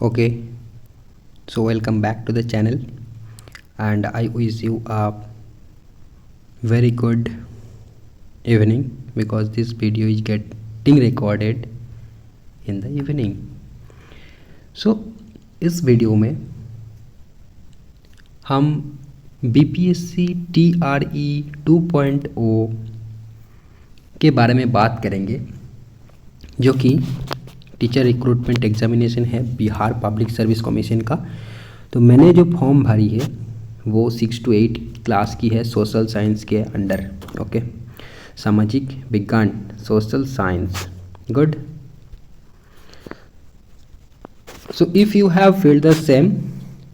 Okay, so welcome back to the channel, and I wish you a very good evening because this video is getting recorded in the evening. So इस video में हम BPSC TRE 2.0 के बारे में बात करेंगे, जो कि टीचर रिक्रूटमेंट एग्जामिनेशन है बिहार पब्लिक सर्विस कमीशन का। तो मैंने जो फॉर्म भरी है वो 6 to 8 क्लास की है, सोशल साइंस के अंडर। ओके, सामाजिक विज्ञान, social science. Good. So if you have filled the same,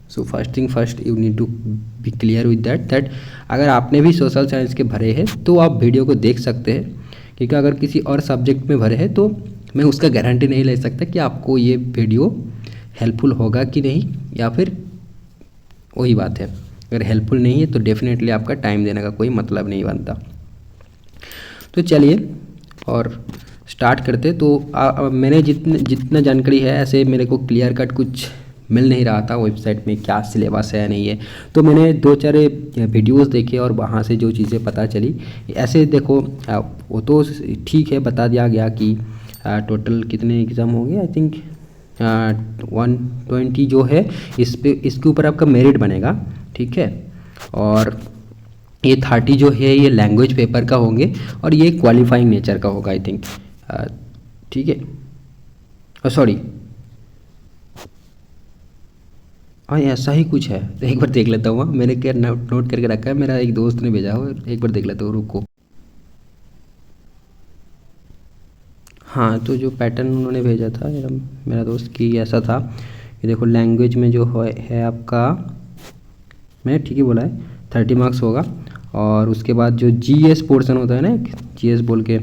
so first thing first you need to be clear with that अगर आपने भी सोशल साइंस के भरे हैं तो आप वीडियो को देख सकते हैं, क्योंकि अगर किसी और सब्जेक्ट में भरे हैं तो मैं उसका गारंटी नहीं ले सकता कि आपको ये वीडियो हेल्पफुल होगा कि नहीं, या फिर वही बात है, अगर हेल्पफुल नहीं है तो डेफिनेटली आपका टाइम देने का कोई मतलब नहीं बनता। तो चलिए और स्टार्ट करते। तो मैंने जितना जानकारी है, ऐसे मेरे को क्लियर कट कुछ मिल नहीं रहा था वेबसाइट में क्या सिलेबस है या नहीं है, तो मैंने 2-4 वीडियोस देखे और वहाँ से जो चीज़ें पता चली, ऐसे देखो वो तो ठीक है, बता दिया गया कि टोटल कितने एग्ज़ाम होंगे। आई थिंक 120 जो है इसके ऊपर आपका मेरिट बनेगा, ठीक है। और ये 30 जो है ये लैंग्वेज पेपर का होंगे और ये क्वालिफाइंग नेचर का होगा, आई थिंक, ठीक है। सॉरी, हाँ ऐसा ही कुछ है, तो एक बार देख लेता हूँ। मैंने क्या नोट करके रखा है, मेरा एक दोस्त ने भेजा हो, एक बार देख लेता हूँ, रुको। हाँ, तो जो पैटर्न उन्होंने भेजा था मेरा दोस्त की ऐसा था कि देखो लैंग्वेज में जो है आपका, मैंने ठीक ही बोला है, 30 मार्क्स होगा। और उसके बाद जो जीएस पोर्शन होता है ना, जीएस बोल के,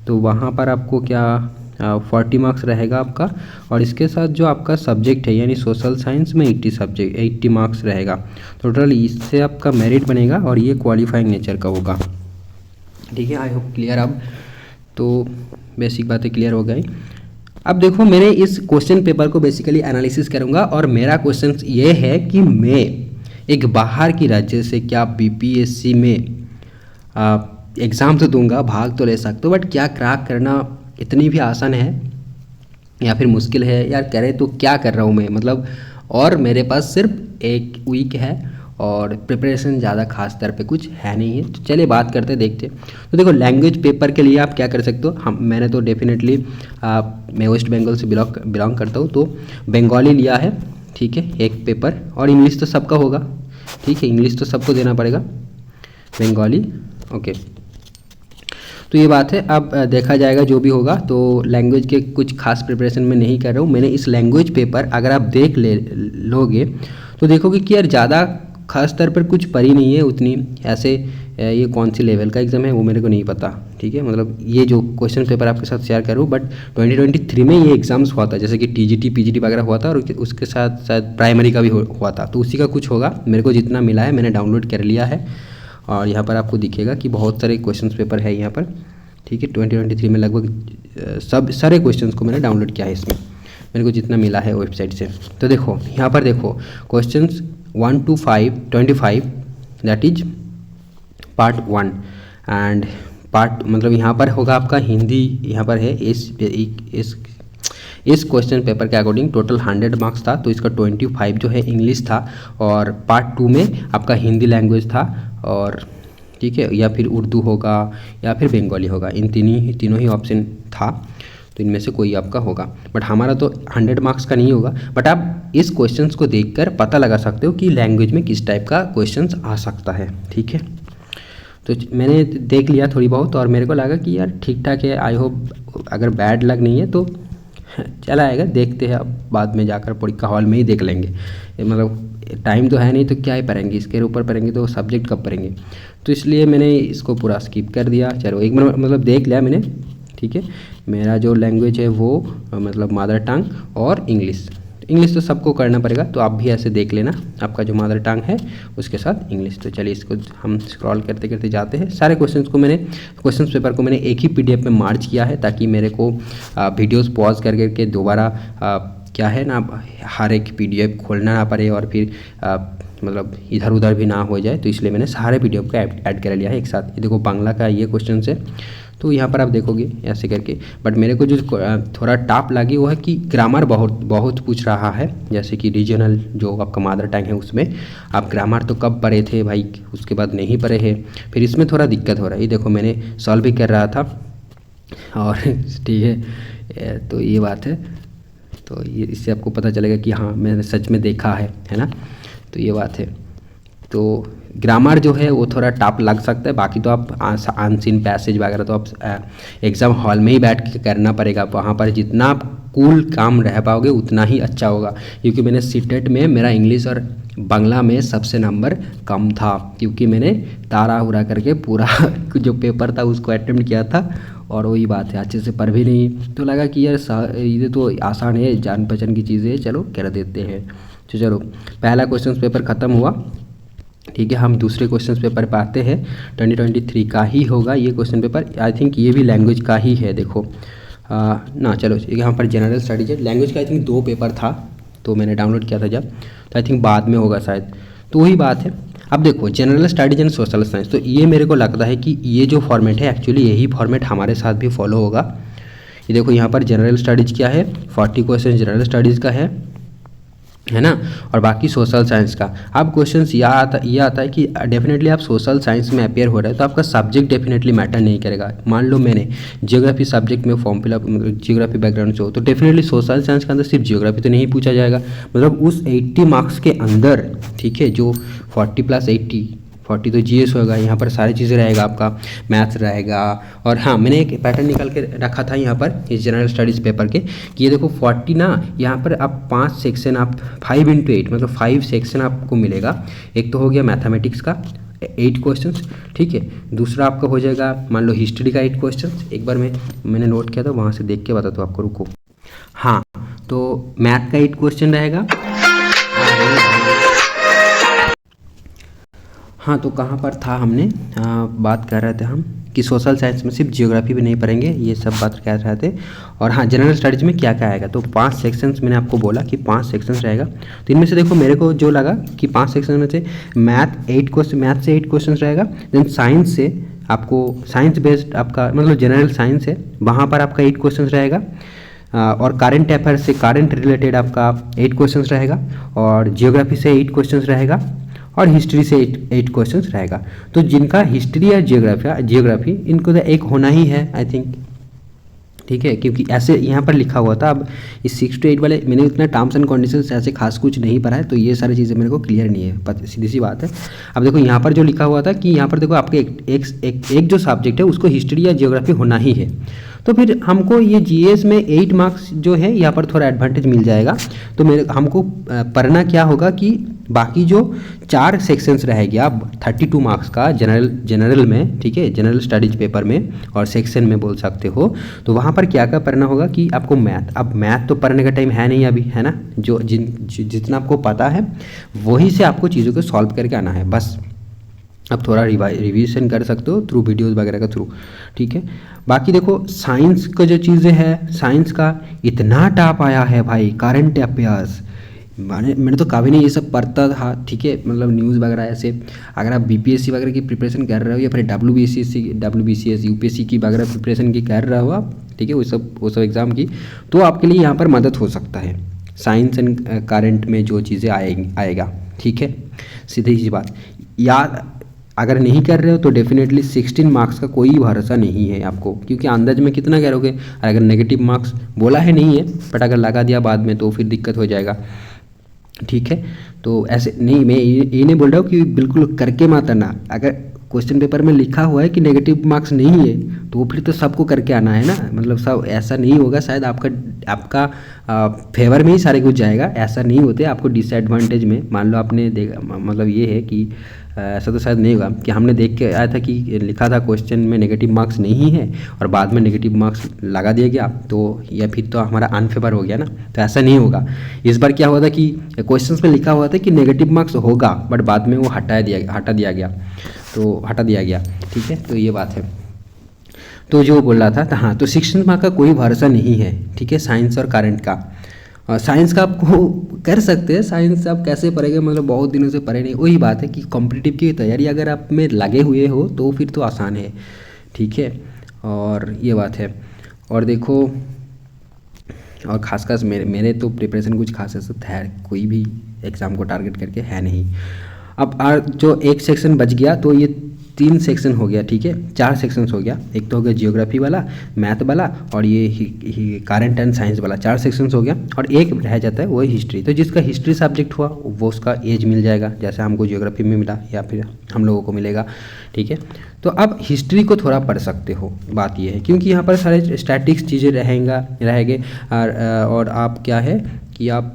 तो वहाँ पर आपको क्या 40 मार्क्स रहेगा आपका। और इसके साथ जो आपका सब्जेक्ट है यानी सोशल साइंस में 80 मार्क्स रहेगा। टोटल इससे आपका मेरिट बनेगा और ये क्वालिफाइंग नेचर का होगा, ठीक है। I hope clear. अब तो बेसिक बातें क्लियर हो गई। अब देखो, मैंने इस क्वेश्चन पेपर को बेसिकली एनालिसिस करूंगा और मेरा क्वेश्चन ये है कि मैं एक बाहर की राज्य से क्या बीपीएससी में एग्ज़ाम तो दूंगा, भाग तो ले सकता हूँ, बट क्या क्रैक करना इतनी भी आसान है या फिर मुश्किल है यार, करें तो क्या कर रहा हूँ मैं, मतलब। और मेरे पास सिर्फ एक वीक है और प्रिपरेशन ज़्यादा खास स्तर पे कुछ है नहीं है। तो चलिए बात करते देखते। तो देखो, लैंग्वेज पेपर के लिए आप क्या कर सकते हो, मैंने तो डेफिनेटली मैं वेस्ट बंगाल से बिलोंग करता हूँ, तो बंगाली लिया है, ठीक है, एक पेपर। और इंग्लिश तो सबका होगा, ठीक है, इंग्लिश तो सबको देना पड़ेगा, बंगाली। ओके, तो ये बात है। अब देखा जाएगा जो भी होगा। तो लैंग्वेज के कुछ खास प्रिपरेशन में नहीं कर रहा हूँ। मैंने इस लैंग्वेज पेपर अगर आप देख लोगे तो देखोगे कि यार ज़्यादा खास स्तर पर कुछ पढ़ी नहीं है उतनी। ऐसे ये कौन सी लेवल का एग्ज़ाम है वो मेरे को नहीं पता, ठीक है। मतलब ये जो क्वेश्चन पेपर आपके साथ शेयर करूँ, बट 2023 में ये एग्ज़ाम्स हुआ था, जैसे कि टीजीटी पीजीटी वगैरह हुआ था, और उसके साथ शायद प्राइमरी का भी हुआ था, तो उसी का कुछ होगा। मेरे को जितना मिला है मैंने डाउनलोड कर लिया है और यहाँ पर आपको दिखेगा कि बहुत सारे क्वेश्चन पेपर है यहाँ पर, ठीक है। 2023 में लगभग सारे क्वेश्चंस को मैंने डाउनलोड किया है इसमें, मेरे को जितना मिला है वेबसाइट से। तो देखो यहाँ पर देखो questions 1 to 25 that is part 1 and part, मतलब यहाँ पर होगा आपका हिंदी। यहाँ पर है इस क्वेश्चन पेपर के अकॉर्डिंग टोटल 100 मार्क्स था, तो इसका 25 जो है इंग्लिश था, और पार्ट 2 में आपका हिंदी लैंग्वेज था, और ठीक है, या फिर उर्दू होगा या फिर बंगाली होगा, इन तीनों ही ऑप्शन था, तो इनमें से कोई आपका होगा। बट हमारा तो 100 मार्क्स का नहीं होगा, बट आप इस क्वेश्चंस को देखकर पता लगा सकते हो कि लैंग्वेज में किस टाइप का क्वेश्चंस आ सकता है, ठीक है। तो मैंने देख लिया थोड़ी बहुत और मेरे को लगा कि यार ठीक ठाक है। आई होप अगर बैड लग नहीं है तो चला आएगा, देखते हैं। अब बाद में जाकर परीक्षा हॉल में ही देख लेंगे, मतलब टाइम तो है नहीं तो क्या ही पढ़ेंगे, इसके ऊपर पढ़ेंगे तो सब्जेक्ट कब पढ़ेंगे। तो इसलिए मैंने इसको पूरा स्किप कर दिया। चलो एक बार मतलब देख लिया मैंने, ठीक है। मेरा जो लैंग्वेज है वो मतलब मदर टंग और इंग्लिश तो सबको करना पड़ेगा, तो आप भी ऐसे देख लेना, आपका जो मदर टंग है उसके साथ इंग्लिश। तो चलिए इसको हम स्क्रॉल करते करते जाते हैं। सारे क्वेश्चन पेपर को मैंने एक ही PDF में मार्च किया है, ताकि मेरे को वीडियोस पॉज करके दोबारा क्या है ना, हर एक PDF खोलना ना पड़े और फिर मतलब इधर उधर भी ना हो जाए, तो इसलिए मैंने सारे PDF को ऐड कर लिया है एक साथ। ये देखो बांग्ला का ये क्वेश्चन है, तो यहाँ पर आप देखोगे ऐसे करके। बट मेरे को जो थोड़ा टफ लगी वो है कि ग्रामर बहुत पूछ रहा है, जैसे कि रीजनल जो आपका मदर टंग है उसमें आप ग्रामर तो कब पढ़े थे भाई, उसके बाद नहीं पढ़े हैं, फिर इसमें थोड़ा दिक्कत हो रहा है। ये देखो मैंने सॉल्व भी कर रहा था और ठीक है, तो ये बात है। तो ये इससे आपको पता चलेगा कि हाँ मैंने सच में देखा है ना, तो ये बात है। तो ग्रामर जो है वो थोड़ा टफ लग सकता है, बाकी तो आप अनसीन पैसेज वगैरह तो आप एग्ज़ाम हॉल में ही बैठ के करना पड़ेगा। वहाँ पर जितना आप कूल काम रह पाओगे उतना ही अच्छा होगा, क्योंकि मैंने सीटेट में मेरा इंग्लिश और बांग्ला में सबसे नंबर कम था, क्योंकि मैंने तारा उड़ा करके पूरा जो पेपर था उसको अटेम्प्ट किया था, और वही बात है अच्छे से पढ़ भी नहीं। तो लगा कि यार ये तो आसान है, जान पहचान की चीज़ें है, चलो कर देते हैं। तो चलो पहला क्वेश्चन पेपर ख़त्म हुआ, ठीक है। हम दूसरे क्वेश्चन पेपर पे आते हैं, 2023 का ही होगा ये क्वेश्चन पेपर। आई थिंक ये भी लैंग्वेज का ही है, देखो ना चलो यहाँ पर जनरल स्टडीज है। लैंग्वेज का आई थिंक 2 पेपर था, तो मैंने डाउनलोड किया था जब, तो आई थिंक बाद में होगा शायद, तो वही बात है। अब देखो general studies and social science, तो ये मेरे को लगता है कि ये जो फॉर्मेट है एक्चुअली यही फॉर्मेट हमारे साथ भी फॉलो होगा। ये देखो यहाँ पर जनरल स्टडीज़ क्या है, 40 क्वेश्चन जनरल स्टडीज़ का है ना, और बाकी सोशल साइंस का। अब क्वेश्चन ये आता है कि डेफिनेटली आप सोशल साइंस में अपेयर हो रहे हैं तो आपका सब्जेक्ट डेफिनेटली मैटर नहीं करेगा। मान लो मैंने जियोग्राफी सब्जेक्ट में फॉर्म फिलअप जियोग्राफी बैकग्राउंड से हो, तो डेफिनेटली सोशल साइंस के अंदर सिर्फ जियोग्राफी तो नहीं पूछा जाएगा, मतलब उस 80 मार्क्स के अंदर, ठीक है, जो 40 + 40 तो GS होगा, यहाँ पर सारी चीज़ें रहेगा, आपका मैथ्स रहेगा। और हाँ मैंने एक पैटर्न निकाल के रखा था यहाँ पर इस जनरल स्टडीज़ पेपर के, कि ये देखो 40 ना, यहाँ पर आप 5 सेक्शन, आप 5 × 8 मतलब 5 सेक्शन आपको मिलेगा। एक तो हो गया मैथमेटिक्स का 8 क्वेश्चंस, ठीक है। दूसरा आपका हो जाएगा मान लो हिस्ट्री का 8 क्वेश्चंस, एक बार मैंने नोट किया था, वहाँ से देख के बताता हूँ आपको, रुको। हाँ तो मैथ का 8 क्वेश्चन रहेगा। हाँ तो कहाँ पर था हमने बात कर रहे थे हम कि सोशल साइंस में सिर्फ जियोग्राफी भी नहीं पढ़ेंगे, ये सब बात कह रहे थे। और हाँ जनरल स्टडीज़ में क्या क्या आएगा, तो 5 सेक्शंस मैंने आपको बोला कि 5 सेक्शंस रहेगा। तो इनमें से देखो मेरे को जो लगा कि 5 सेक्शन में से मैथ से 8 क्वेश्चन रहेगा। देन साइंस से आपको साइंस बेस्ड आपका मतलब जनरल साइंस है, वहाँ पर आपका 8 क्वेश्चन रहेगा। और करंट अफेयर से करंट रिलेटेड आपका 8 क्वेश्चन रहेगा, और जियोग्राफी से 8 क्वेश्चन रहेगा, और हिस्ट्री से 8 क्वेश्चंस रहेगा। तो जिनका हिस्ट्री या जियोग्राफी इनको तो एक होना ही है आई थिंक, ठीक है, क्योंकि ऐसे यहाँ पर लिखा हुआ था। अब इस 6 to 8 वाले मैंने उतना टर्म्स एंड कंडीशंस ऐसे खास कुछ नहीं पढ़ा है, तो ये सारी चीज़ें मेरे को क्लियर नहीं है, सीधी सी बात है। अब देखो यहाँ पर जो लिखा हुआ था कि यहाँ पर देखो आपके एक जो सब्जेक्ट है उसको हिस्ट्री या जियोग्राफी होना ही है, तो फिर हमको ये GS में 8 मार्क्स जो है यहाँ पर थोड़ा एडवांटेज मिल जाएगा। तो हमको पढ़ना क्या होगा कि बाकी जो 4 सेक्शंस रहेगी आप 32 मार्क्स का जनरल में, ठीक है, जनरल स्टडीज पेपर में और सेक्शन में बोल सकते हो, तो वहाँ पर क्या क्या पढ़ना होगा कि आपको मैथ, अब मैथ तो पढ़ने का टाइम है नहीं अभी, है ना, जो जितना आपको पता है वही से आपको चीज़ों को सॉल्व करके आना है बस। अब थोड़ा रिवीजन कर सकते हो थ्रू वीडियोस वगैरह का थ्रू, ठीक है। बाकी देखो साइंस का जो चीज़ें है, साइंस का इतना टफ आया है भाई, करंट अफेयर्स मैंने तो कभी नहीं ये सब पढ़ता था, ठीक है, मतलब न्यूज़ वगैरह ऐसे। अगर आप BPSC वगैरह की प्रिपरेशन कर रहे हो या फिर WBCS UPSC की वगैरह प्रिपरेशन की कर रहे हो आप, ठीक है, वो सब एग्ज़ाम की, तो आपके लिए यहाँ पर मदद हो सकता है साइंस एंड करंट में जो चीज़ें आएगा, ठीक है, सीधी सी बात। याद अगर नहीं कर रहे हो तो डेफिनेटली 16 मार्क्स का कोई भरोसा नहीं है आपको, क्योंकि अंदाज में कितना करोगे, अगर नेगेटिव मार्क्स बोला है नहीं है बट अगर लगा दिया बाद में तो फिर दिक्कत हो जाएगा, ठीक है। तो ऐसे नहीं, मैं ये नहीं बोल रहा हूँ कि बिल्कुल करके मत आना। अगर क्वेश्चन पेपर में लिखा हुआ है कि नेगेटिव मार्क्स नहीं है तो फिर तो सबको करके आना है ना, मतलब सब ऐसा नहीं होगा शायद आपका फेवर में ही सारे कुछ जाएगा, ऐसा नहीं होते, आपको डिसएडवांटेज में। मान लो आपने देखा, मतलब ये है कि ऐसा तो शायद नहीं होगा कि हमने देख के आया था कि लिखा था क्वेश्चन में नेगेटिव मार्क्स नहीं है और बाद में नेगेटिव मार्क्स लगा दिया गया, तो या फिर तो हमारा अनफेवर हो गया ना, तो ऐसा नहीं होगा। इस बार क्या हुआ था कि क्वेश्चंस में लिखा हुआ था कि नेगेटिव मार्क्स होगा बट बाद में वो हटा दिया गया, ठीक है, तो ये बात है। तो जो बोल रहा था हाँ, तो 16 मार्क्स का कोई भरोसा नहीं है, ठीक है, साइंस और करंट का। साइंस का आपको कर सकते हैं, साइंस आप कैसे पढ़ेंगे, मतलब बहुत दिनों से पढ़े नहीं, वही बात है कि कॉम्पिटिटिव की तैयारी अगर आप में लगे हुए हो तो फिर तो आसान है, ठीक है। और ये बात है। और देखो, और खासकर मेरे तो प्रिपरेशन कुछ खास ऐसा है कोई भी एग्ज़ाम को टारगेट करके है नहीं। अब जो एक सेक्शन बच गया तो ये 3 सेक्शन हो गया, ठीक है, 4 सेक्शंस हो गया। एक तो हो गया जियोग्राफी वाला, मैथ वाला और ये करंट एंड साइंस वाला, 4 सेक्शंस हो गया। और एक रह जाता है वही हिस्ट्री। तो जिसका हिस्ट्री सब्जेक्ट हुआ वो उसका एज मिल जाएगा, जैसे हमको जियोग्राफी में मिला या फिर हम लोगों को मिलेगा, ठीक है। तो आप हिस्ट्री को थोड़ा पढ़ सकते हो, बात ये है, क्योंकि यहाँ पर सारे स्टैटिक्स चीज़ें रहेंगे और आप क्या है कि आप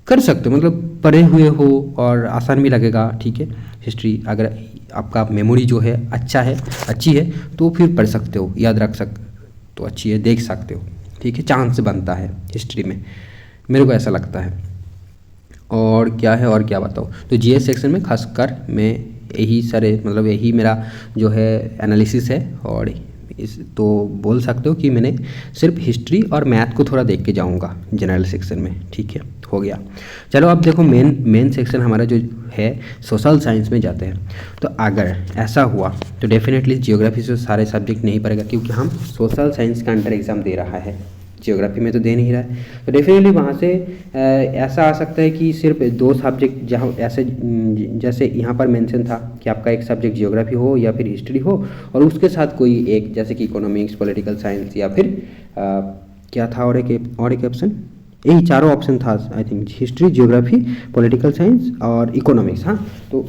कर सकते हो, मतलब पढ़े हुए हो और आसान भी लगेगा, ठीक है। हिस्ट्री अगर आपका मेमोरी जो है अच्छी है तो फिर पढ़ सकते हो, याद रख तो अच्छी है, देख सकते हो, ठीक है। चांस बनता है हिस्ट्री में, मेरे को ऐसा लगता है। और क्या है और क्या बताओ, तो जीएस सेक्शन में खासकर मैं यही मेरा जो है एनालिसिस है। और इस तो बोल सकते हो कि मैंने सिर्फ हिस्ट्री और मैथ को थोड़ा देख के जाऊंगा जनरल सेक्शन में, ठीक है, हो गया। चलो अब देखो मेन सेक्शन हमारा जो है सोशल साइंस में जाते हैं। तो अगर ऐसा हुआ तो डेफिनेटली जियोग्राफी से सारे सब्जेक्ट नहीं पड़ेगा, क्योंकि हम सोशल साइंस का अंडर एग्ज़ाम दे रहा है, जियोग्राफी में तो दे नहीं रहा है। तो डेफिनेटली वहाँ से ऐसा आ सकता है कि सिर्फ 2 सब्जेक्ट, जहाँ ऐसे जैसे यहाँ पर मेंशन था कि आपका एक सब्जेक्ट जियोग्राफी हो या फिर हिस्ट्री हो, और उसके साथ कोई एक, जैसे कि इकोनॉमिक्स, पॉलिटिकल साइंस या फिर क्या था और एक ऑप्शन, यही चारों ऑप्शन था I think, history, geography, political science और इकोनॉमिक्स। हाँ, तो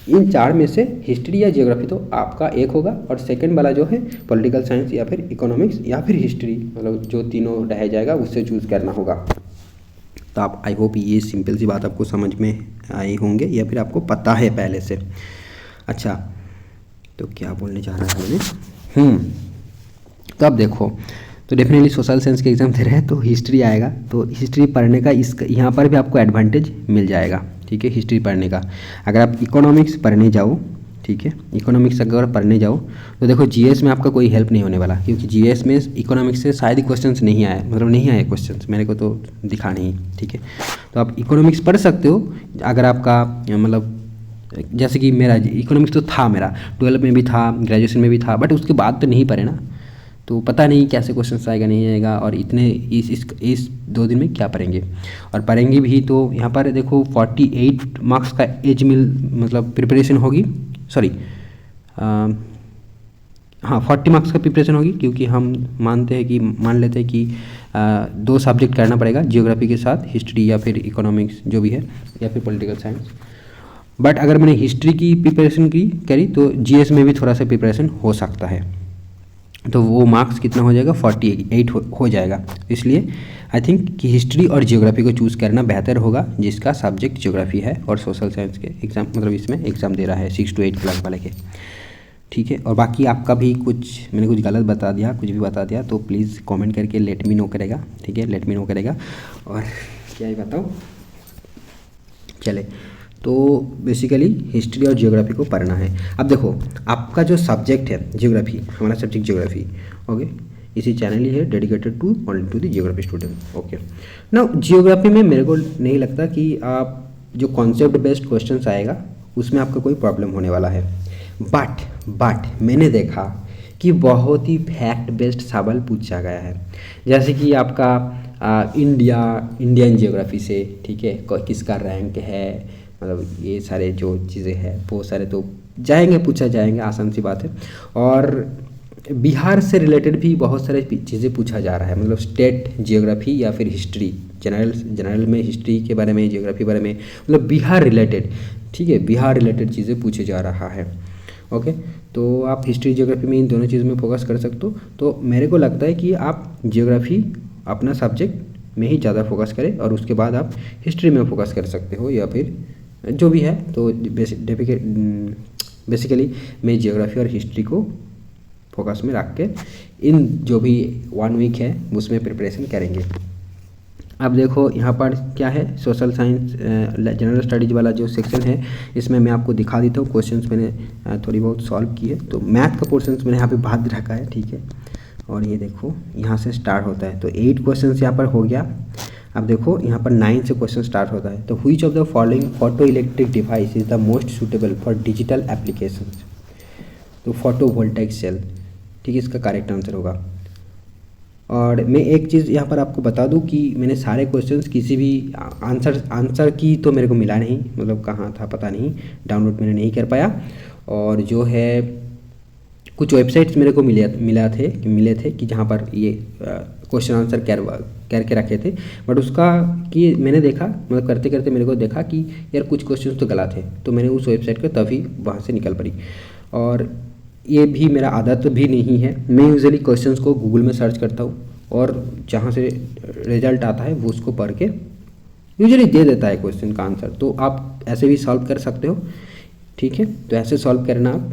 इन 4 में से हिस्ट्री या जियोग्राफी तो आपका एक होगा, और सेकंड वाला जो है पॉलिटिकल साइंस या फिर इकोनॉमिक्स या फिर हिस्ट्री, मतलब जो तीनों रह जाएगा उससे चूज़ करना होगा। तो आप, आई होप ये सिंपल सी बात आपको समझ में आई होंगे या फिर आपको पता है पहले से। अच्छा, तो क्या बोलने जा रहा था मैंने, तो अब देखो, तो डेफिनेटली सोशल साइंस के एग्जाम दे रहे हैं तो हिस्ट्री आएगा, तो हिस्ट्री पढ़ने का यहाँ पर भी आपको एडवांटेज मिल जाएगा, ठीक है, हिस्ट्री पढ़ने का। अगर आप इकोनॉमिक्स पढ़ने जाओ, ठीक है, इकोनॉमिक्स अगर पढ़ने जाओ तो देखो जीएस में आपका कोई हेल्प नहीं होने वाला, क्योंकि जीएस में इकोनॉमिक्स से शायद ही क्वेश्चंस नहीं आए, मतलब नहीं आए क्वेश्चंस, मेरे को तो दिखा नहीं, ठीक है। तो आप इकोनॉमिक्स पढ़ सकते हो अगर आपका मतलब, जैसे कि मेरा इकोनॉमिक्स तो था, मेरा 12 में भी था, ग्रेजुएशन में भी था, बट उसके बाद तो नहीं पढ़े ना, तो पता नहीं कैसे क्वेश्चन आएगा नहीं आएगा, और इतने इस 2 दिन में क्या पढ़ेंगे, और पढ़ेंगे भी तो यहाँ पर देखो 48 मार्क्स का एज मतलब प्रिपरेशन होगी, सॉरी हाँ 40 मार्क्स का प्रिपरेशन होगी, क्योंकि हम मान लेते हैं कि 2 सब्जेक्ट करना पड़ेगा, जियोग्राफी के साथ हिस्ट्री या फिर इकोनॉमिक्स जो भी है, या फिर पॉलिटिकल साइंस। बट अगर मैंने हिस्ट्री की प्रिपरेशन करी तो जीएस में भी थोड़ा सा प्रिपरेशन हो सकता है, तो वो मार्क्स कितना हो जाएगा, 48 हो जाएगा। इसलिए आई थिंक कि हिस्ट्री और जियोग्राफी को चूज़ करना बेहतर होगा, जिसका सब्जेक्ट जियोग्राफी है और सोशल साइंस के एग्ज़ाम, मतलब इसमें एग्ज़ाम दे रहा है 6 to 8 क्लास वाले के, ठीक है। और बाकी आपका भी मैंने कुछ गलत बता दिया, कुछ भी बता दिया तो प्लीज़ कमेंट करके लेट मी नो करेगा, ठीक है, लेट मी नो करेगा। और क्या ही बताओ, चले, तो बेसिकली हिस्ट्री और जियोग्राफी को पढ़ना है। अब देखो, आपका जो सब्जेक्ट है जियोग्राफी, हमारा सब्जेक्ट जियोग्राफी, ओके, इसी चैनल ही है dedicated to only to the geography student, okay. ना जियोग्राफी में मेरे को नहीं लगता कि आप जो कॉन्सेप्ट बेस्ड क्वेश्चंस आएगा उसमें आपका कोई प्रॉब्लम होने वाला है, बट मैंने देखा कि बहुत ही फैक्ट बेस्ड सवाल पूछा गया है, जैसे कि आपका इंडियन जियोग्राफी से, ठीक है, किसका रैंक है, मतलब ये सारे जो चीज़ें हैं वो सारे तो पूछा जाएंगे, आसान सी बात है। और बिहार से रिलेटेड भी बहुत सारे चीज़ें पूछा जा रहा है, मतलब स्टेट जियोग्राफी या फिर हिस्ट्री, जनरल में हिस्ट्री के बारे में, जियोग्राफी बारे में, मतलब बिहार रिलेटेड, ठीक है, बिहार रिलेटेड चीज़ें पूछे जा रहा है, ओके। तो आप हिस्ट्री जियोग्राफी में इन दोनों चीज़ों में फोकस कर सकते हो। तो मेरे को लगता है कि आप जियोग्राफी अपना सब्जेक्ट में ही ज़्यादा फोकस करें, और उसके बाद आप हिस्ट्री में फोकस कर सकते हो या फिर जो भी है। तो बेसिकली मैं जियोग्राफी और हिस्ट्री को फोकस में रख के इन जो भी 1 वीक है उसमें प्रिपरेशन करेंगे। अब देखो यहाँ पर क्या है, सोशल साइंस जनरल स्टडीज़ वाला जो सेक्शन है, इसमें मैं आपको दिखा देता हूँ, क्वेश्चंस मैंने थोड़ी बहुत सॉल्व की है। तो मैथ का पोर्शंस मैंने यहाँ पे बाद रखा है, ठीक है, और ये देखो यहाँ से स्टार्ट होता है। तो 8 क्वेश्चंस यहाँ पर हो गया। अब देखो यहाँ पर 9 से क्वेश्चन स्टार्ट होता है। तो which of the following photo electric device is the most suitable for digital applications. तो फोटो वोल्टाइक सेल, ठीक है, इसका करेक्ट आंसर होगा। और मैं एक चीज़ यहाँ पर आपको बता दूँ कि मैंने सारे क्वेश्चंस किसी भी आंसर की तो मेरे को मिला नहीं, मतलब कहाँ था पता नहीं, डाउनलोड मैंने नहीं कर पाया। और जो है कुछ वेबसाइट्स मेरे को मिले थे कि जहाँ पर ये क्वेश्चन आंसर करके रखे थे, बट उसका कि मैंने देखा, मतलब करते करते मेरे को देखा कि यार कुछ क्वेश्चंस तो गलत है, तो मैंने उस वेबसाइट को तभी वहाँ से निकल पड़ी। और ये भी मेरा आदत भी नहीं है, मैं यूजुअली क्वेश्चंस को गूगल में सर्च करता हूँ और जहाँ से रिजल्ट आता है वो उसको पढ़ के यूजुअली दे देता है क्वेश्चन का आंसर। तो आप ऐसे भी सॉल्व कर सकते हो, ठीक है। तो ऐसे सॉल्व करना आप,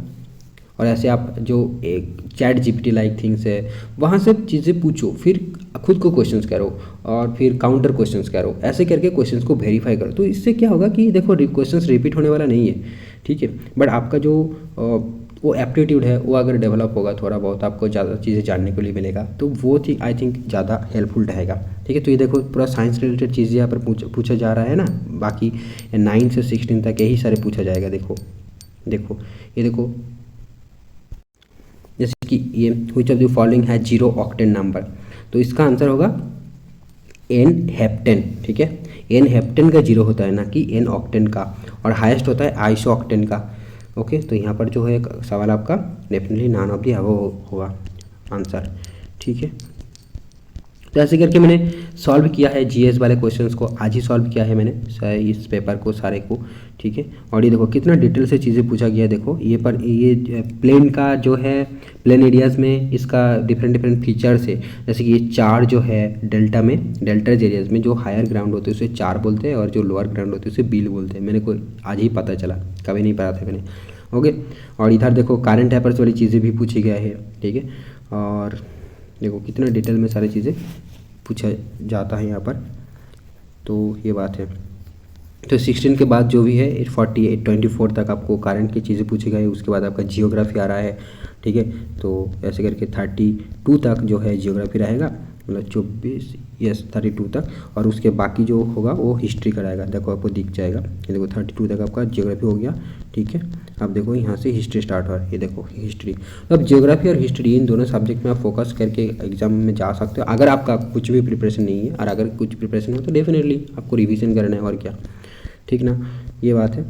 और ऐसे आप जो एक चैट जीपीटी लाइक थिंग्स है वहाँ से चीज़ें पूछो, फिर खुद को क्वेश्चंस करो और फिर काउंटर क्वेश्चंस करो, ऐसे करके क्वेश्चंस को वेरीफाई करो। तो इससे क्या होगा कि देखो क्वेश्चंस रिपीट होने वाला नहीं है, ठीक है, बट आपका जो वो एप्टीट्यूड है वो अगर डेवलप होगा, थोड़ा बहुत आपको ज़्यादा चीज़ें जानने के लिए मिलेगा, तो वो थी आई थिंक ज़्यादा हेल्पफुल रहेगा, ठीक है। तो ये देखो पूरा साइंस रिलेटेड चीज़ें यहाँ पर पूछा जा रहा है ना, बाकी 9 से 16 तक यही सारे पूछा जाएगा। देखो ये देखो, जैसे कि ये व्हिच ऑफ द फॉलोइंग है 0 ऑक्टेन नंबर, तो इसका आंसर होगा एन हेप्टेन, ठीक है। एन हेप्टेन का 0 होता है ना कि एन ऑक्टेन का, और हाईएस्ट होता है आइसो ऑक्टेन का। ओके, तो यहाँ पर जो है सवाल आपका definitely none of the above होगा आंसर, ठीक है। तो ऐसे करके मैंने सॉल्व किया है जीएस वाले क्वेश्चंस को, आज ही सॉल्व किया है मैंने इस पेपर को सारे को, ठीक है। और ये देखो कितना डिटेल से चीज़ें पूछा गया है। देखो ये प्लेन का जो है, प्लेन एरियाज़ में इसका डिफरेंट फीचर्स है, जैसे कि ये 4 जो है डेल्टा एरियाज़ में जो हायर ग्राउंड होते हैं उसे 4 बोलते हैं, और जो लोअर ग्राउंड होते हैं उसे बिल बोलते हैं। मेरे को आज ही पता चला, कभी नहीं पता था मैंने। ओके, और इधर देखो करंट अफेयर्स वाली चीज़ें भी पूछी गया है, ठीक है। और देखो कितना डिटेल में सारी चीज़ें पूछा जाता है यहाँ पर, तो ये बात है। तो 16 के बाद जो भी है 48 24 तक आपको करंट की चीज़ें पूछी गई, उसके बाद आपका जियोग्राफी आ रहा है, ठीक है। तो ऐसे करके 32 तक जो है जियोग्राफी रहेगा, मतलब 32 तक, और उसके बाकी जो होगा वो हिस्ट्री का रहेगा। देखो आपको दिख जाएगा, ये देखो 32 तक आपका जियोग्राफी हो गया, ठीक है। अब देखो यहाँ से हिस्ट्री स्टार्ट हो रहा है, ये देखो हिस्ट्री। अब जियोग्राफी और हिस्ट्री इन दोनों सब्जेक्ट में आप फोकस करके एग्जाम में जा सकते हो, अगर आपका कुछ भी प्रिपरेशन नहीं है। और अगर कुछ प्रिपरेशन हो तो डेफिनेटली आपको रिविजन करना है, और क्या, ठीक ना, ये बात है।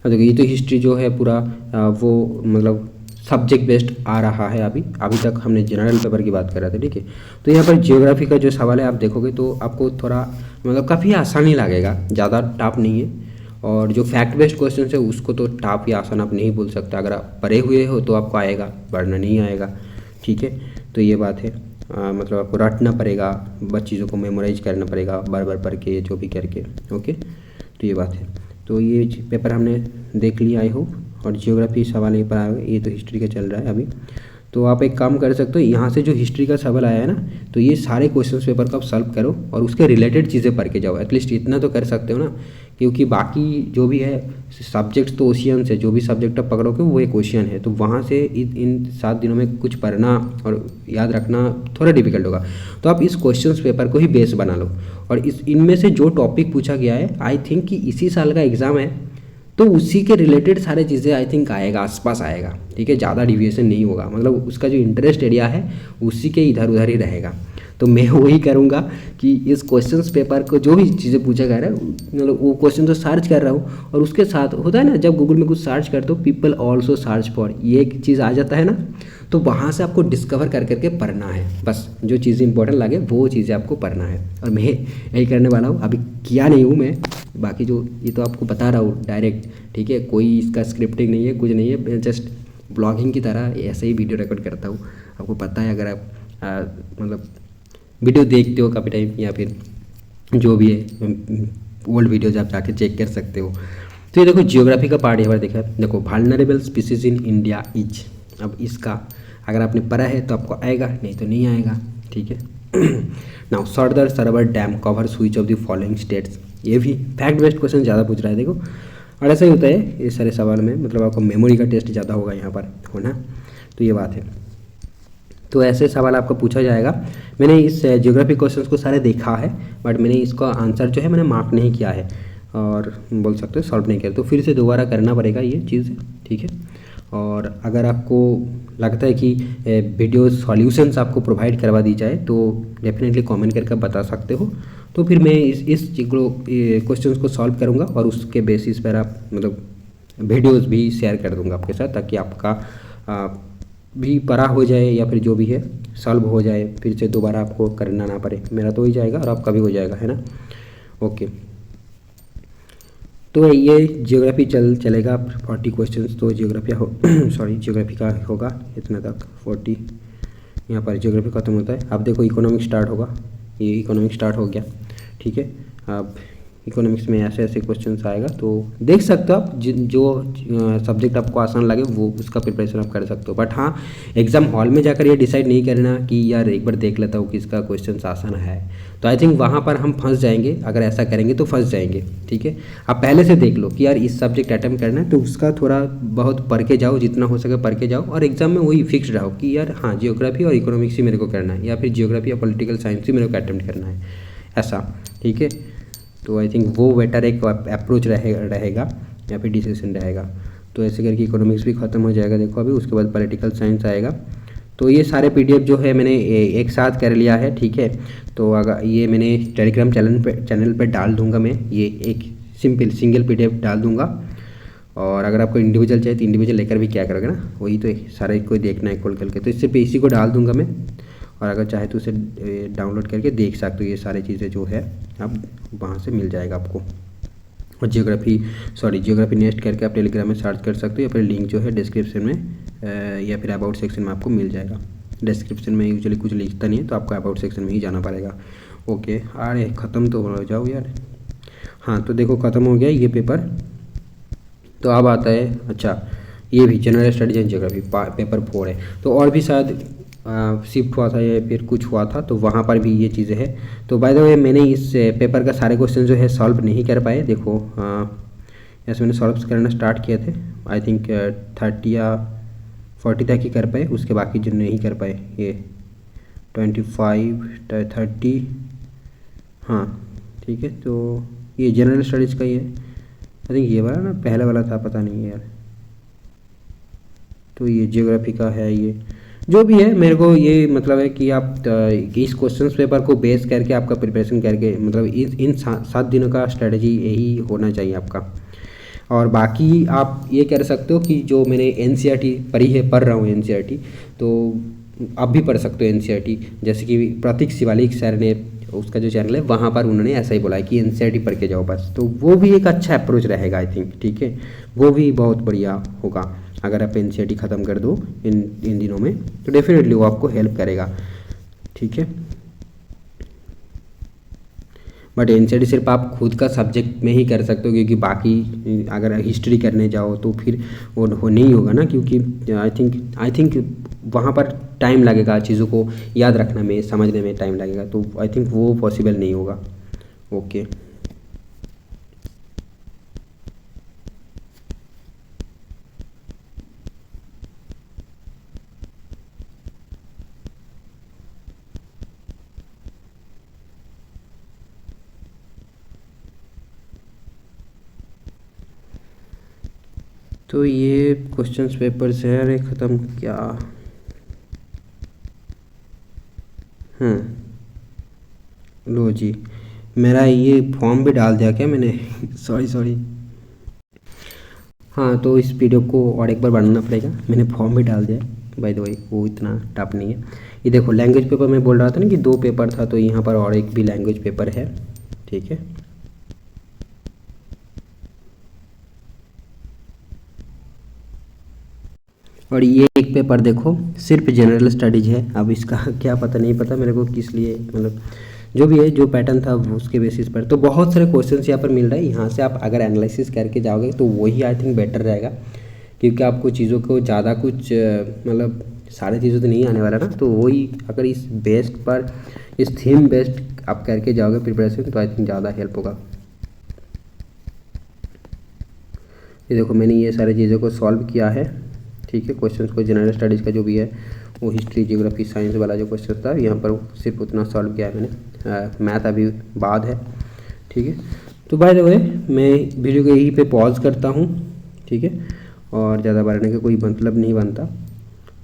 अब देखो ये तो हिस्ट्री जो है पूरा वो मतलब सब्जेक्ट बेस्ड आ रहा है। अभी तक हमने जनरल पेपर की बात कर रहे थे, ठीक है। तो यहाँ पर जियोग्राफी का जो सवाल है आप देखोगे तो आपको थोड़ा मतलब काफ़ी आसान ही लगेगा, ज़्यादा टफ नहीं है। और जो फैक्ट बेस्ड क्वेश्चन है उसको तो टफ या आसान आप नहीं बोल सकते, अगर आप पढ़े हुए हो तो आपको आएगा, वरना नहीं आएगा, ठीक है। तो ये बात है, मतलब आपको रटना पड़ेगा, बस चीज़ों को मेमोराइज करना पड़ेगा, बार बार पढ़ के जो भी करके। ओके, तो ये बात है। तो ये पेपर हमने देख लिया आई होप, और जियोग्राफी सवाल यहीं पर आए हुए, ये तो हिस्ट्री का चल रहा है अभी। तो आप एक काम कर सकते हो, यहाँ से जो हिस्ट्री का सवाल आया है ना, तो ये सारे क्वेश्चन पेपर को आप सॉल्व करो और उसके रिलेटेड चीज़ें पढ़ के जाओ। एटलीस्ट इतना तो कर सकते हो ना, क्योंकि बाकी जो भी है सब्जेक्ट्स तो ओशियन से, जो भी सब्जेक्ट आप पकड़ोगे वो एक ओशियन है, तो वहाँ से इन 7 दिनों में कुछ पढ़ना और याद रखना थोड़ा डिफिकल्ट होगा। तो आप इस क्वेश्चंस पेपर को ही बेस बना लो, और इनमें से जो टॉपिक पूछा गया है आई थिंक कि इसी साल का एग्ज़ाम है, तो उसी के रिलेटेड सारी चीज़ें आई थिंक आएगा, आसपास आएगा, ठीक है। ज़्यादा डिविएशन नहीं होगा, मतलब उसका जो इंटरेस्ट एरिया है उसी के इधर उधर ही रहेगा। तो मैं वही करूँगा कि इस क्वेश्चंस पेपर को जो भी चीज़ें पूछा जा रहा है, मतलब वो क्वेश्चन तो सर्च कर रहा हूँ, और उसके साथ होता है ना जब गूगल में कुछ सर्च करते हो, पीपल ऑल्सो सर्च फॉर, ये एक चीज़ आ जाता है ना, तो वहाँ से आपको डिस्कवर कर करके पढ़ना है। बस जो चीज़ें इंपॉर्टेंट लगे वो चीज़ें आपको पढ़ना है, और मैं यही करने वाला हूँ। अभी किया नहीं हूँ मैं, बाकी जो ये तो आपको बता रहा हूँ डायरेक्ट, ठीक है। कोई इसका स्क्रिप्टिंग नहीं है, कुछ नहीं है, मैं जस्ट ब्लॉगिंग की तरह ऐसे ही वीडियो रिकॉर्ड करता हूँ। आपको पता है, अगर आप मतलब वीडियो देखते हो काफ़ी टाइम, या फिर जो भी है ओल्ड वीडियोज आप जाके चेक कर सकते हो। तो ये देखो जियोग्राफी का पार्ट यहाँ पर देखा, देखो vulnerable species in India is, अब इसका अगर आपने पढ़ा है तो आपको आएगा, नहीं तो नहीं आएगा, ठीक है। Now Sardar Sarovar dam covers which of the following states, ये भी फैक्ट बेस्ड क्वेश्चन ज़्यादा पूछ रहा है, देखो। और ऐसा ही होता है इस सारे सवाल में, मतलब आपको मेमोरी का टेस्ट ज़्यादा होगा यहाँ पर होना, तो ये बात है। तो ऐसे सवाल आपको पूछा जाएगा। मैंने इस ज्योग्राफी क्वेश्चंस को सारे देखा है, बट मैंने इसका आंसर जो है मैंने मार्क नहीं किया है और बोल सकते हो सॉल्व नहीं किया, तो फिर से दोबारा करना पड़ेगा ये चीज़, ठीक है। और अगर आपको लगता है कि वीडियो सॉल्यूशंस आपको प्रोवाइड करवा दी जाए तो डेफिनेटली कमेंट करके बता सकते हो, तो फिर मैं इस क्वेश्चंस को सॉल्व करूँगा और उसके बेसिस पर आप मतलब वीडियोस भी शेयर कर दूँगा आपके साथ, ताकि आपका भी पढ़ा हो जाए या फिर जो भी है सॉल्व हो जाए, फिर से दोबारा आपको करना ना पड़े। मेरा तो हो ही जाएगा और आपका भी हो जाएगा, है ना। ओके, तो ये जियोग्राफी चलेगा 40 क्वेश्चंस, तो जियोग्राफी सॉरी जियोग्राफी का होगा इतना तक 40। यहाँ पर जियोग्राफी ख़त्म होता है। अब देखो इकोनॉमिक्स स्टार्ट होगा, ये इकोनॉमिक्स स्टार्ट हो गया, ठीक है। अब इकोनॉमिक्स में ऐसे ऐसे क्वेश्चंस आएगा, तो देख सकते हो आप जो सब्जेक्ट आपको आसान लगे वो उसका प्रिपरेशन आप कर सकते हो। बट हाँ, एग्ज़ाम हॉल में जाकर ये डिसाइड नहीं करना कि यार एक बार देख लेता हूँ कि इसका क्वेश्चन आसान है, तो आई थिंक वहाँ पर हम फंस जाएंगे। अगर ऐसा करेंगे तो फंस जाएंगे, ठीक है। आप पहले से देख लो कि यार इस सब्जेक्ट अटैम्प्ट करना है, तो उसका थोड़ा बहुत पढ़ के जाओ, जितना हो सके पढ़ के जाओ, और एग्जाम में वही फिक्स रहो कि यार हाँ जियोग्राफी और इकोनॉमिक्स ही मेरे को करना है, या फिर जियोग्राफी और पॉलिटिकल साइंस ही मेरे को अटैम्प्ट करना है, ऐसा, ठीक है। तो आई थिंक वो बेटर एक अप्रोच रहेगा या फिर डिसीजन रहेगा। तो ऐसे करके इकोनॉमिक्स भी ख़त्म हो जाएगा, देखो अभी उसके बाद पॉलिटिकल साइंस आएगा। तो ये सारे पीडीएफ जो है मैंने एक साथ कर लिया है, ठीक है। तो अगर ये मैंने टेलीग्राम चैनल पे डाल दूंगा, मैं ये एक सिंगल पीडीएफ डाल दूंगा। और अगर आपको इंडिविजुअल चाहिए तो इंडिविजुअल लेकर भी क्या करोगे ना, वही तो सारे को देखना है खोल करके, तो इससे पे इसी को डाल दूंगा मैं। और अगर चाहे तो उसे डाउनलोड करके देख सकते हो, ये सारी चीज़ें जो है अब वहाँ से मिल जाएगा आपको। और जियोग्राफी नेक्स्ट करके आप टेलीग्राम में सर्च कर सकते हो, या फिर लिंक जो है डिस्क्रिप्शन में या फिर अबाउट सेक्शन में आपको मिल जाएगा। डिस्क्रिप्शन में यूजुअली कुछ लिखता नहीं है, तो आपको अबाउट सेक्शन में ही जाना पड़ेगा। ओके, अरे ख़त्म तो हो जाओ यार। हाँ, तो देखो ख़त्म हो गया ये पेपर। तो अब आता है, अच्छा ये भी general studies and geography paper 4 है। तो और भी शायद शिफ्ट हुआ था या फिर कुछ हुआ था, तो वहाँ पर भी ये चीज़ें हैं। तो बाय द वे मैंने इस पेपर का सारे क्वेश्चन जो है सॉल्व नहीं कर पाए। देखो ऐसे मैंने सॉल्व करना स्टार्ट किए थे, आई थिंक 30 या 40 तक ही कर पाए, उसके बाकी जो नहीं कर पाए ये 25 30, हाँ ठीक है। तो ये जनरल स्टडीज़ का ही है, आई थिंक ये वाला ना पहले वाला था, पता नहीं है यार। तो ये जियोग्राफी का है, ये जो भी है मेरे को ये मतलब है कि आप इस क्वेश्चन पेपर को बेस करके आपका प्रिपरेशन करके, मतलब इन 7 दिनों का स्ट्रेटजी यही होना चाहिए आपका। और बाकी आप ये कह सकते हो कि जो मैंने एनसीईआरटी पढ़ रहा हूँ एनसीईआरटी, तो आप भी पढ़ सकते हो एनसीईआरटी। जैसे कि प्रतीक शिवालिक सर ने, उसका जो चैनल है वहाँ पर उन्होंने ऐसा ही बोला है कि एनसीईआरटी पढ़ के जाओ बस, तो वो भी एक अच्छा अप्रोच रहेगा आई थिंक, ठीक है। वो भी बहुत बढ़िया होगा अगर आप एनसीईआरटी ख़त्म कर दो इन दिनों में, तो डेफिनेटली वो आपको हेल्प करेगा, ठीक है। बट एनसीईआरटी सिर्फ आप खुद का सब्जेक्ट में ही कर सकते हो, क्योंकि बाकी अगर हिस्ट्री करने जाओ तो फिर वो नहीं होगा ना, क्योंकि आई थिंक वहाँ पर टाइम लगेगा, चीज़ों को याद रखने में, समझने में टाइम लगेगा, तो आई थिंक वो पॉसिबल नहीं होगा। ओके, तो ये क्वेश्चंस पेपर्स है, अरे ख़त्म क्या, लो जी, मेरा ये फॉर्म भी डाल दिया क्या मैंने सॉरी। हाँ, तो इस वीडियो को और एक बार बनाना पड़ेगा, मैंने फॉर्म भी डाल दिया बाय द वे, वो इतना टफ नहीं है। ये देखो लैंग्वेज पेपर मैं बोल रहा था ना कि 2 पेपर था, तो यहाँ पर और एक भी लैंग्वेज पेपर है, ठीक है। और ये एक पेपर देखो सिर्फ जनरल स्टडीज है, अब इसका क्या पता नहीं पता मेरे को किस लिए, मतलब जो भी है जो पैटर्न था उसके बेसिस पर। तो बहुत सारे क्वेश्चंस यहाँ पर मिल रहा है, यहाँ से आप अगर एनालिसिस करके जाओगे तो वही आई थिंक बेटर रहेगा, क्योंकि आपको चीज़ों को ज़्यादा कुछ मतलब सारी चीज़ों तो नहीं आने वाला ना, तो वही अगर इस बेस्ड पर, इस थीम बेस्ड आप करके जाओगे प्रिपरेशन, तो आई थिंक ज़्यादा हेल्प होगा। ये देखो मैंने ये सारी चीज़ों को सॉल्व किया है, ठीक है। क्वेश्चंस को जनरल स्टडीज़ का जो भी है वो हिस्ट्री जियोग्राफी साइंस वाला जो क्वेश्चन था यहाँ पर सिर्फ उतना सॉल्व किया है मैंने, मैथ अभी बाद है। ठीक है, तो बाय द वे मैं वीडियो को यहीं पे पॉज करता हूँ। ठीक है, और ज़्यादा बढ़ने का कोई मतलब नहीं बनता,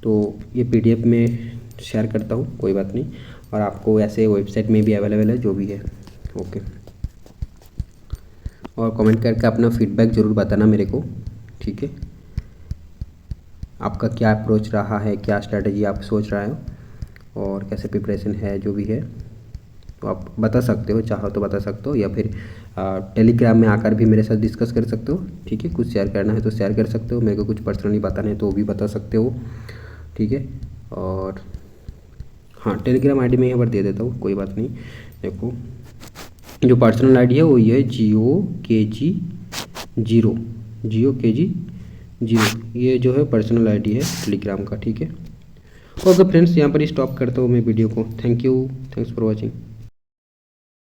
तो ये PDF में शेयर करता हूँ, कोई बात नहीं। और आपको ऐसे वेबसाइट में भी अवेलेबल है जो भी है। ओके, और कमेंट करके अपना फीडबैक ज़रूर बताना मेरे को। ठीक है, आपका क्या अप्रोच रहा है, क्या स्ट्रैटेजी आप सोच रहे हो और कैसे प्रिपरेशन है, जो भी है तो आप बता सकते हो, चाहो तो बता सकते हो, या फिर टेलीग्राम में आकर भी मेरे साथ डिस्कस कर सकते हो। ठीक है, कुछ शेयर करना है तो शेयर कर सकते हो, मेरे को कुछ पर्सनली बताना है तो वो भी बता सकते हो। ठीक है, और हाँ, टेलीग्राम ID मैं यहाँ पर दे देता हूँ, कोई बात नहीं। देखो, जो पर्सनल ID है वो ये GOKG0, ये जो है पर्सनल ID है टेलीग्राम का। ठीक है, ओके फ्रेंड्स, यहाँ पर ही स्टॉप करता हूँ मैं वीडियो को। Thank you, thanks for watching.